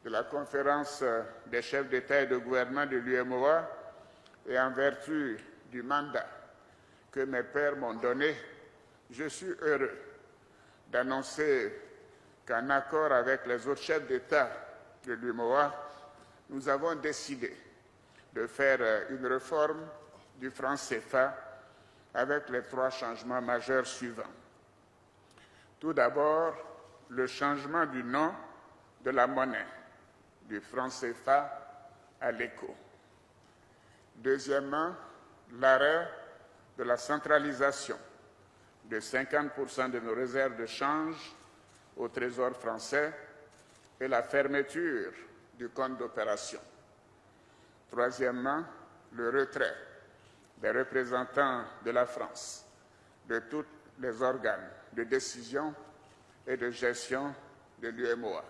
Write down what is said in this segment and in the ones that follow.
de la conférence des chefs d'État et de gouvernement de l'UMOA et en vertu du mandat que mes pairs m'ont donné, je suis heureux d'annoncer qu'en accord avec les autres chefs d'État de l'UMOA, nous avons décidé de faire une réforme du franc CFA avec les 3 changements majeurs suivants. Tout d'abord, le changement du nom de la monnaie, du franc CFA à l'ECO. Deuxièmement, l'arrêt de la centralisation de 50% de nos réserves de change au Trésor français et la fermeture du compte d'opération. Troisièmement, le retrait des représentants de la France de tous les organes de décision et de gestion de l'UMOA.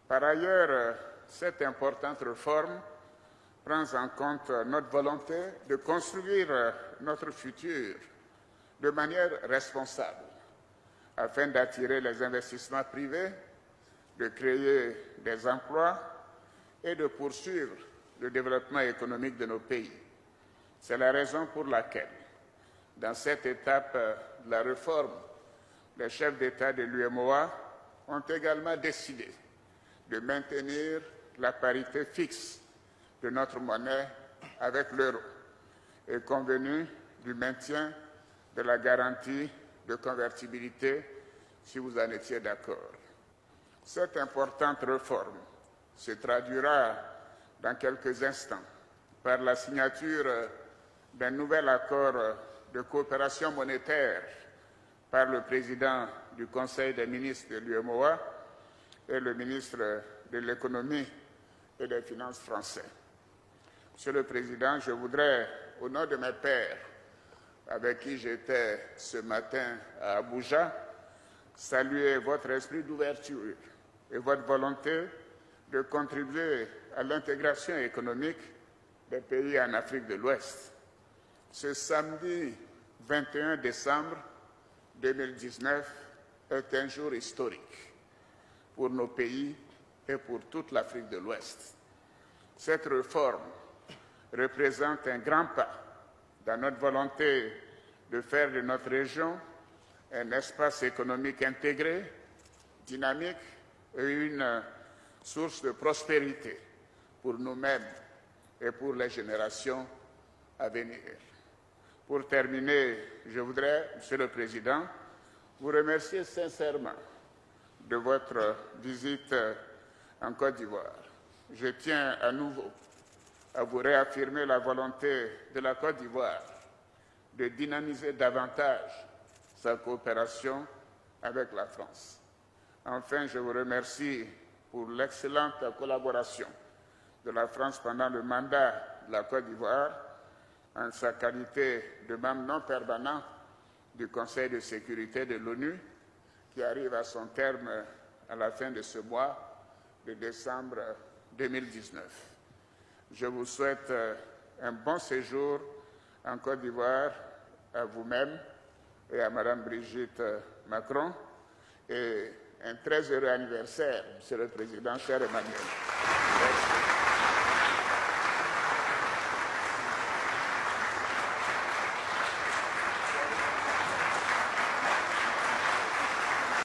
Par ailleurs, cette importante réforme prend en compte notre volonté de construire notre futur de manière responsable afin d'attirer les investissements privés, de créer des emplois et de poursuivre le développement économique de nos pays. C'est la raison pour laquelle, dans cette étape de la réforme, les chefs d'État de l'UMOA ont également décidé de maintenir la parité fixe de notre monnaie avec l'euro et convenu du maintien de la garantie de convertibilité si vous en étiez d'accord. Cette importante réforme se traduira dans quelques instants par la signature d'un nouvel accord de coopération monétaire par le président du Conseil des ministres de l'UMOA et le ministre de l'économie et des finances français. Monsieur le Président, je voudrais, au nom de mes pairs, avec qui j'étais ce matin à Abuja, saluer votre esprit d'ouverture et votre volonté de contribuer à l'intégration économique des pays en Afrique de l'Ouest. Ce samedi 21 décembre 2019 est un jour historique pour nos pays et pour toute l'Afrique de l'Ouest. Cette réforme représente un grand pas dans notre volonté de faire de notre région un espace économique intégré, dynamique et une source de prospérité pour nous-mêmes et pour les générations à venir. Pour terminer, je voudrais, Monsieur le Président, vous remercier sincèrement de votre visite en Côte d'Ivoire. Je tiens à nouveau à vous réaffirmer la volonté de la Côte d'Ivoire de dynamiser davantage sa coopération avec la France. Enfin, je vous remercie pour l'excellente collaboration de la France pendant le mandat de la Côte d'Ivoire en sa qualité de membre non permanent du Conseil de sécurité de l'ONU qui arrive à son terme à la fin de ce mois de décembre 2019. Je vous souhaite un bon séjour en Côte d'Ivoire à vous-même et à Mme Brigitte Macron et un très heureux anniversaire, Monsieur le Président, cher Emmanuel. Merci.